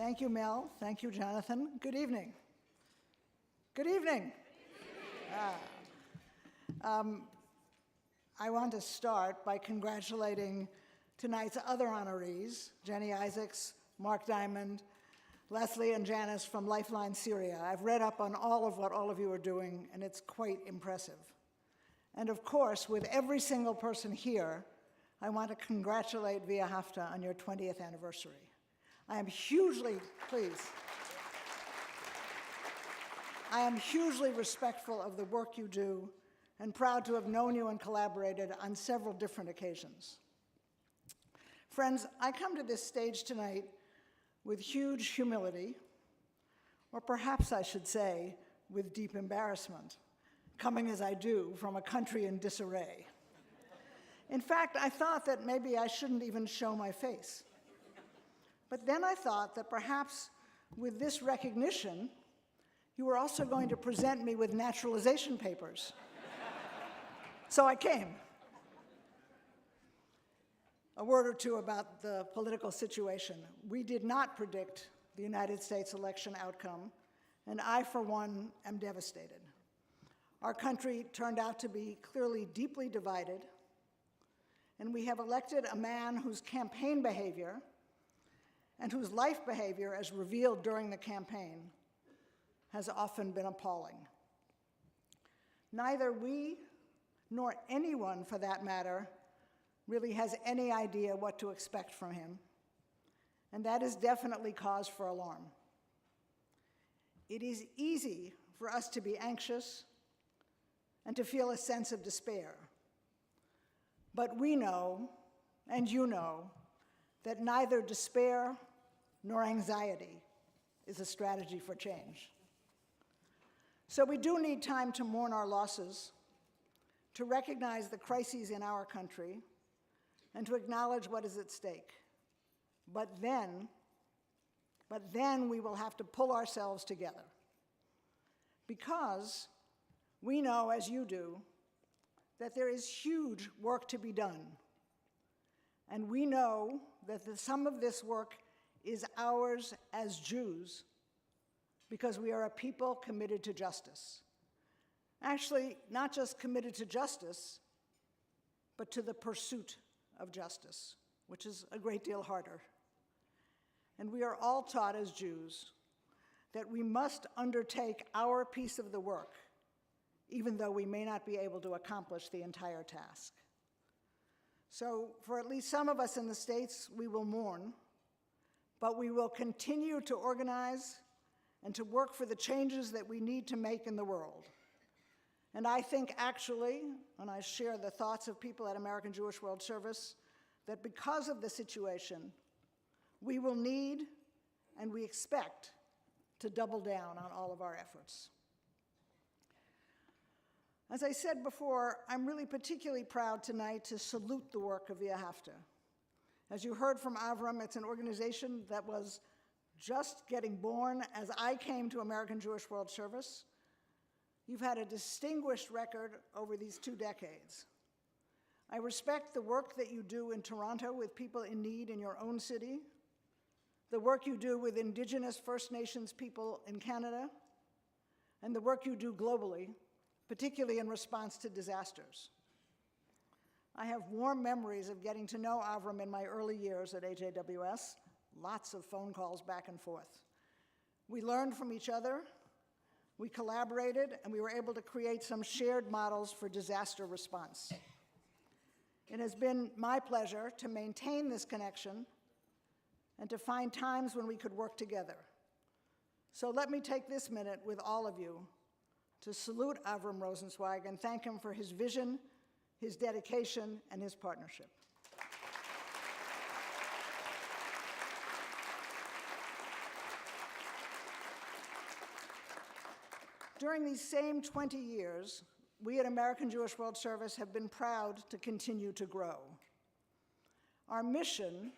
Thank you, Mel. Thank you, Jonathan. Good evening. Good evening. I want to start by congratulating tonight's other honorees, Jenny Isaacs, Mark Diamond, Leslie and Janice from Lifeline Syria. I've read up on all of what all of you are doing, and it's quite impressive. And of course, with every single person here, I want to congratulate Via Hafta on your 20th anniversary. I am hugely respectful of the work you do and proud to have known you and collaborated on several different occasions. Friends, I come to this stage tonight with huge humility, or perhaps I should say, with deep embarrassment, coming as I do from a country in disarray. In fact, I thought that maybe I shouldn't even show my face. But then I thought that perhaps with this recognition, you were also going to present me with naturalization papers. So I came. A word or two about the political situation. We did not predict the United States election outcome, and I, for one, am devastated. Our country turned out to be clearly deeply divided, and we have elected a man whose campaign behavior and whose life behavior, as revealed during the campaign, has often been appalling. Neither we, nor anyone for that matter, really has any idea what to expect from him, and that is definitely cause for alarm. It is easy for us to be anxious and to feel a sense of despair, but we know, and you know, that neither despair nor anxiety is a strategy for change. So we do need time to mourn our losses, to recognize the crises in our country, and to acknowledge what is at stake. But then we will have to pull ourselves together. Because we know, as you do, that there is huge work to be done. And we know that some of this work is ours as Jews because we are a people committed to justice. Actually, not just committed to justice, but to the pursuit of justice, which is a great deal harder. And we are all taught as Jews that we must undertake our piece of the work, even though we may not be able to accomplish the entire task. So for at least some of us in the States, we will mourn, but we will continue to organize and to work for the changes that we need to make in the world. And I think actually, and I share the thoughts of people at American Jewish World Service, that because of the situation, we will need and we expect to double down on all of our efforts. As I said before, I'm really particularly proud tonight to salute the work of Via Hafta. As you heard from Avram, it's an organization that was just getting born as I came to American Jewish World Service. You've had a distinguished record over these 2 decades. I respect the work that you do in Toronto with people in need in your own city, the work you do with Indigenous First Nations people in Canada, and the work you do globally, particularly in response to disasters. I have warm memories of getting to know Avram in my early years at AJWS, lots of phone calls back and forth. We learned from each other, we collaborated, and we were able to create some shared models for disaster response. It has been my pleasure to maintain this connection and to find times when we could work together. So let me take this minute with all of you to salute Avram Rosenzweig and thank him for his vision, his dedication, and his partnership. During these same 20 years, we at American Jewish World Service have been proud to continue to grow. Our mission,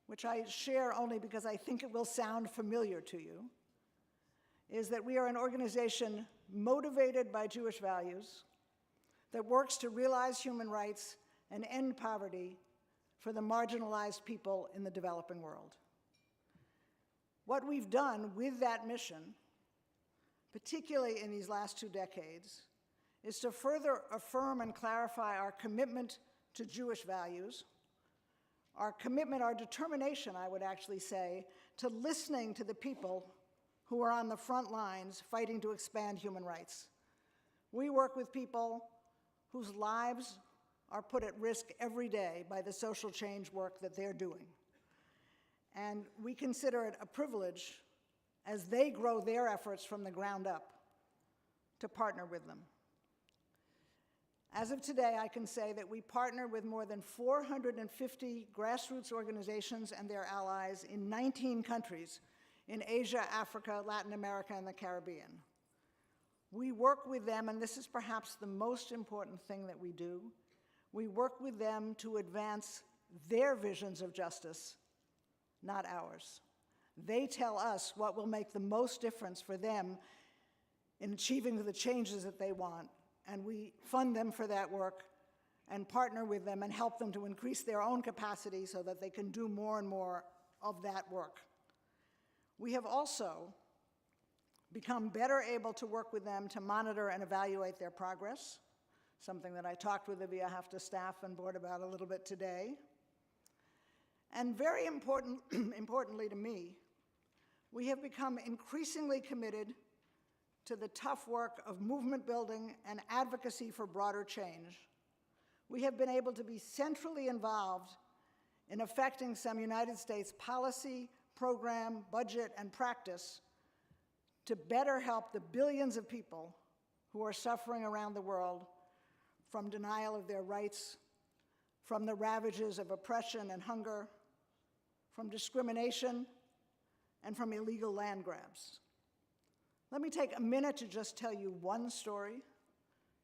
which I share only because I think it will sound familiar to you, is that we are an organization motivated by Jewish values that works to realize human rights and end poverty for the marginalized people in the developing world. What we've done with that mission, particularly in these last 2 decades, is to further affirm and clarify our commitment to Jewish values, our commitment, our determination, I would actually say, to listening to the people who are on the front lines fighting to expand human rights. We work with people whose lives are put at risk every day by the social change work that they're doing. And we consider it a privilege, as they grow their efforts from the ground up, to partner with them. As of today, I can say that we partner with more than 450 grassroots organizations and their allies in 19 countries in Asia, Africa, Latin America, and the Caribbean. We work with them, and this is perhaps the most important thing that we do. We work with them to advance their visions of justice, not ours. They tell us what will make the most difference for them in achieving the changes that they want, and we fund them for that work and partner with them and help them to increase their own capacity so that they can do more and more of that work. We have also become better able to work with them to monitor and evaluate their progress, something that I talked with the Via HAFTA staff and board about a little bit today. And very importantly to me, we have become increasingly committed to the tough work of movement building and advocacy for broader change. We have been able to be centrally involved in affecting some United States policy, program, budget, and practice to better help the billions of people who are suffering around the world from denial of their rights, from the ravages of oppression and hunger, from discrimination, and from illegal land grabs. Let me take a minute to just tell you one story,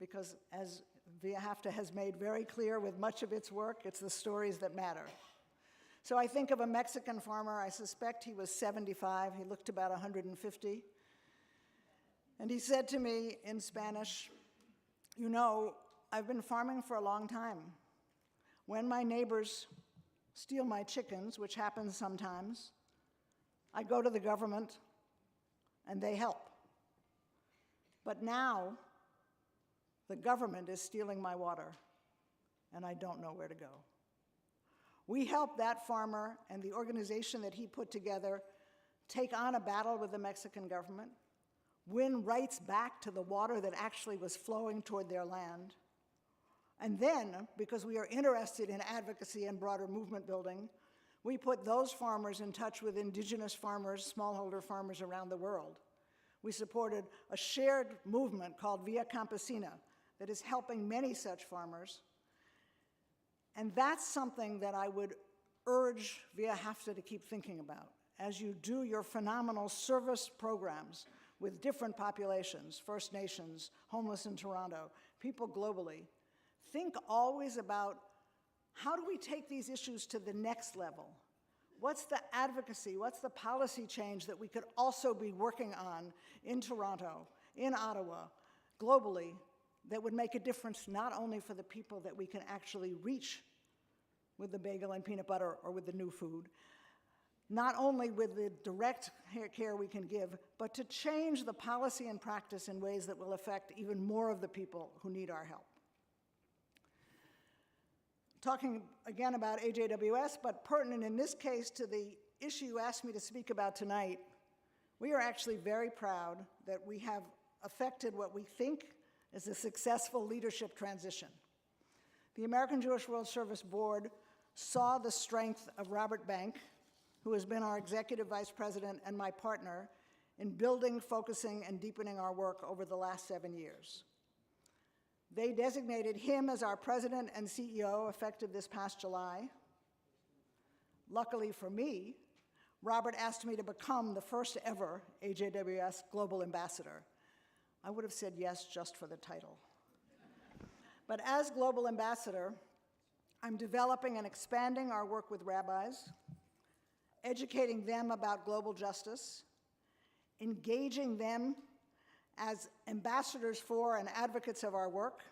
because as Via HAFTA has made very clear with much of its work, it's the stories that matter. So I think of a Mexican farmer. I suspect he was 75. He looked about 150. And he said to me in Spanish, "You know, I've been farming for a long time. When my neighbors steal my chickens, which happens sometimes, I go to the government and they help. But now the government is stealing my water and I don't know where to go." We helped that farmer and the organization that he put together take on a battle with the Mexican government, win rights back to the water that actually was flowing toward their land. And then, because we are interested in advocacy and broader movement building, we put those farmers in touch with indigenous farmers, smallholder farmers around the world. We supported a shared movement called Via Campesina that is helping many such farmers. And that's something that I would urge Via HAFTA to keep thinking about as you do your phenomenal service programs with different populations, First Nations, homeless in Toronto, people globally. Think always about, how do we take these issues to the next level? What's the advocacy, what's the policy change that we could also be working on in Toronto, in Ottawa, globally, that would make a difference not only for the people that we can actually reach with the bagel and peanut butter or with the new food, not only with the direct care we can give, but to change the policy and practice in ways that will affect even more of the people who need our help. Talking again about AJWS, but pertinent in this case to the issue you asked me to speak about tonight, we are actually very proud that we have effected what we think is a successful leadership transition. The American Jewish World Service Board saw the strength of Robert Bank, who has been our executive vice president and my partner in building, focusing, and deepening our work over the last 7 years. They designated him as our president and CEO effective this past July. Luckily for me, Robert asked me to become the first ever AJWS Global Ambassador. I would have said yes just for the title. But as Global Ambassador, I'm developing and expanding our work with rabbis, educating them about global justice, engaging them as ambassadors for and advocates of our work,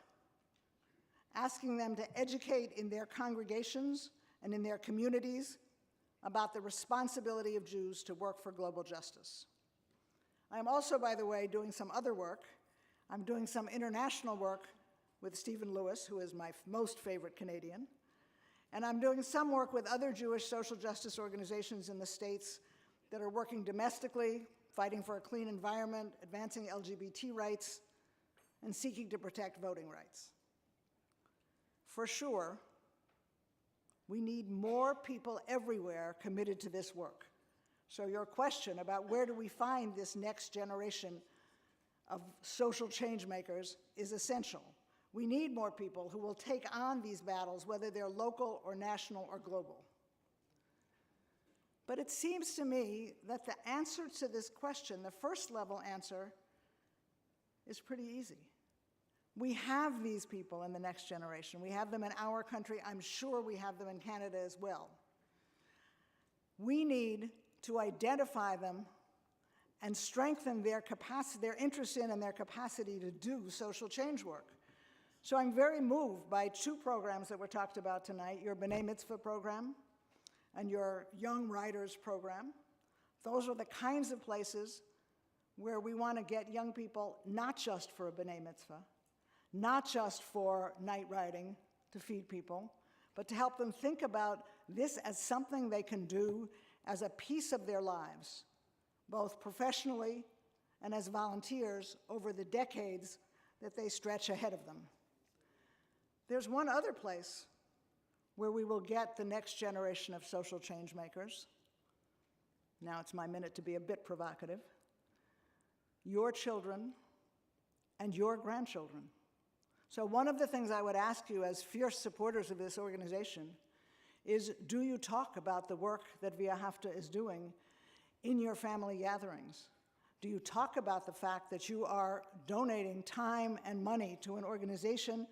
asking them to educate in their congregations and in their communities about the responsibility of Jews to work for global justice. I am also, by the way, doing some other work. I'm doing some international work with Stephen Lewis, who is my most favorite Canadian, and I'm doing some work with other Jewish social justice organizations in the States that are working domestically, fighting for a clean environment, advancing LGBT rights, and seeking to protect voting rights. For sure, we need more people everywhere committed to this work. So your question about where do we find this next generation of social change makers is essential. We need more people who will take on these battles, whether they're local or national or global. But it seems to me that the answer to this question, the first level answer, is pretty easy. We have these people in the next generation. We have them in our country. I'm sure we have them in Canada as well. We need to identify them and strengthen their capacity, their interest in and their capacity to do social change work. So I'm very moved by two programs that were talked about tonight, your B'nai Mitzvah program and your Young Writers program. Those are the kinds of places where we want to get young people, not just for a B'nai Mitzvah, not just for night riding to feed people, but to help them think about this as something they can do as a piece of their lives, both professionally and as volunteers over the decades that they stretch ahead of them. There's one other place where we will get the next generation of social change makers. Now it's my minute to be a bit provocative. Your children and your grandchildren. So one of the things I would ask you as fierce supporters of this organization is, do you talk about the work that Via Hafta is doing in your family gatherings? Do you talk about the fact that you are donating time and money to an organization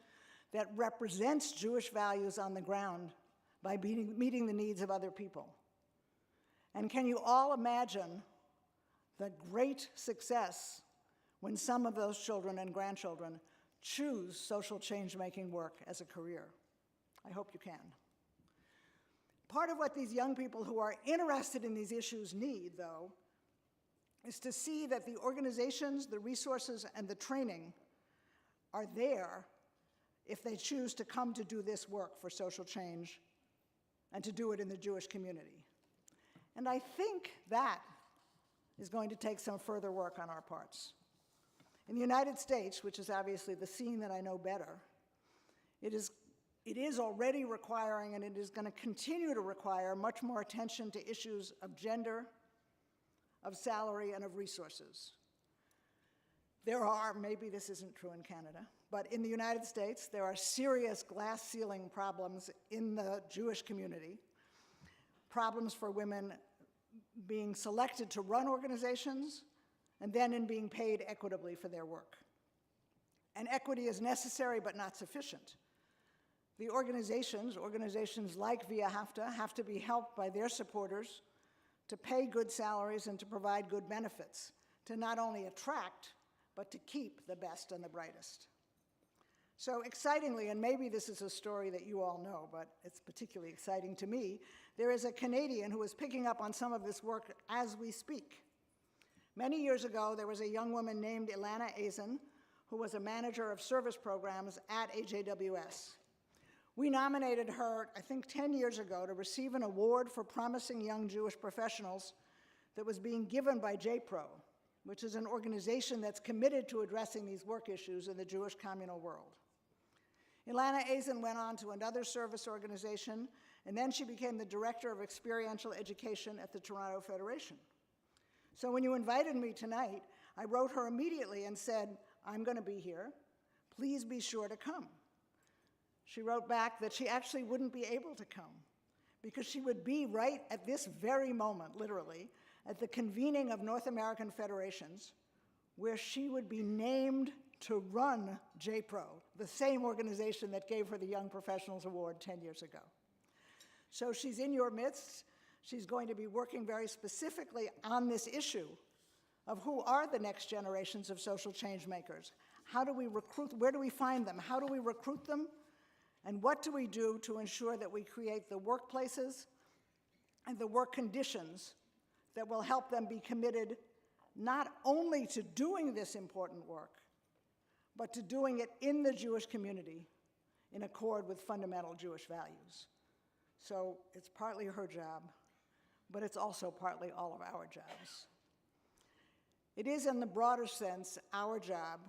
that represents Jewish values on the ground by meeting the needs of other people? And can you all imagine the great success when some of those children and grandchildren choose social change-making work as a career? I hope you can. Part of what these young people who are interested in these issues need, though, is to see that the organizations, the resources, and the training are there if they choose to come to do this work for social change and to do it in the Jewish community. And I think that is going to take some further work on our parts. In the United States, which is obviously the scene that I know better, it is already requiring, and it is going to continue to require, much more attention to issues of gender, of salary, and of resources. There are, maybe this isn't true in Canada, but in the United States, there are serious glass ceiling problems in the Jewish community, problems for women being selected to run organizations, and then in being paid equitably for their work. And equity is necessary but not sufficient. The organizations like Via Hafta have to be helped by their supporters to pay good salaries and to provide good benefits, to not only attract, but to keep the best and the brightest. So excitingly, and maybe this is a story that you all know, but it's particularly exciting to me, there is a Canadian who is picking up on some of this work as we speak. Many years ago, there was a young woman named Ilana Azen, who was a manager of service programs at AJWS. We nominated her, I think 10 years ago, to receive an award for promising young Jewish professionals that was being given by JPRO, which is an organization that's committed to addressing these work issues in the Jewish communal world. Ilana Azen went on to another service organization, and then she became the director of experiential education at the Toronto Federation. So when you invited me tonight, I wrote her immediately and said, I'm going to be here. Please be sure to come. She wrote back that she actually wouldn't be able to come because she would be right at this very moment, literally, at the convening of North American federations, where she would be named to run JPRO, the same organization that gave her the Young Professionals Award 10 years ago. So she's in your midst. She's going to be working very specifically on this issue of who are the next generations of social change makers. How do we recruit? Where do we find them? How do we recruit them? And what do we do to ensure that we create the workplaces and the work conditions that will help them be committed not only to doing this important work, but to doing it in the Jewish community in accord with fundamental Jewish values. So it's partly her job, but it's also partly all of our jobs. It is, in the broader sense, our job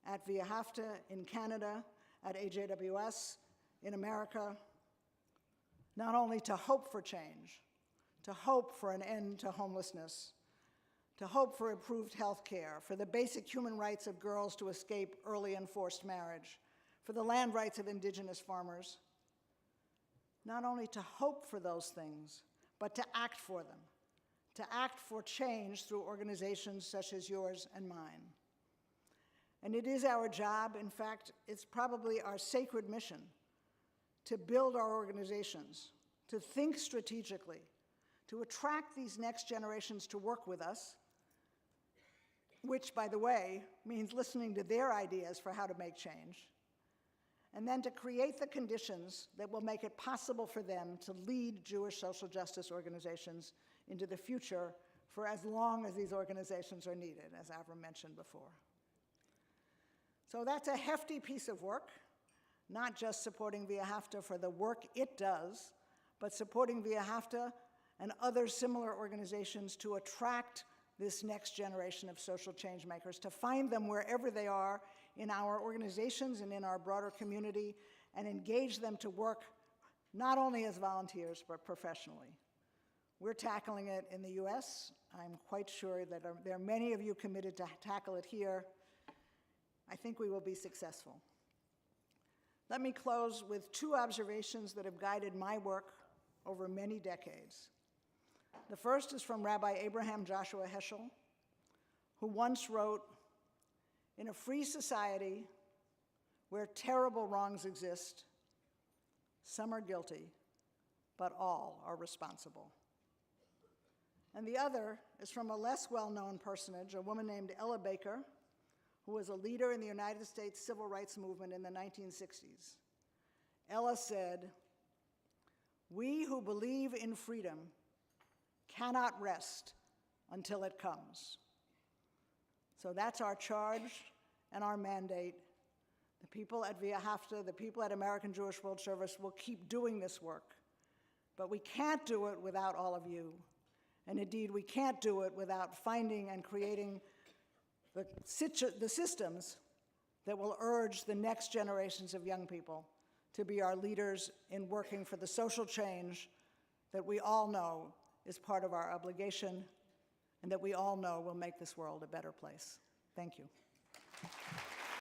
at Via Hafta in Canada, at AJWS in America, not only to hope for change, to hope for an end to homelessness, to hope for improved health care, for the basic human rights of girls to escape early and forced marriage, for the land rights of indigenous farmers, not only to hope for those things, but to act for them, to act for change through organizations such as yours and mine. And it is our job, in fact, it's probably our sacred mission, to build our organizations, to think strategically, to attract these next generations to work with us, which, by the way, means listening to their ideas for how to make change, and then to create the conditions that will make it possible for them to lead Jewish social justice organizations into the future for as long as these organizations are needed, as Avram mentioned before. So that's a hefty piece of work, not just supporting Via Hafta for the work it does, but supporting Via Hafta and other similar organizations to attract this next generation of social change makers, to find them wherever they are in our organizations and in our broader community, and engage them to work not only as volunteers, but professionally. We're tackling it in the US. I'm quite sure that there are many of you committed to tackle it here. I think we will be successful. Let me close with two observations that have guided my work over many decades. The first is from Rabbi Abraham Joshua Heschel, who once wrote, "In a free society where terrible wrongs exist, some are guilty, but all are responsible." And the other is from a less well-known personage, a woman named Ella Baker, who was a leader in the United States civil rights movement in the 1960s. Ella said, "We who believe in freedom cannot rest until it comes." So that's our charge and our mandate. The people at Via Hafta, the people at American Jewish World Service will keep doing this work. But we can't do it without all of you. And indeed, we can't do it without finding and creating the systems that will urge the next generations of young people to be our leaders in working for the social change that we all know is part of our obligation and that we all know will make this world a better place. Thank you.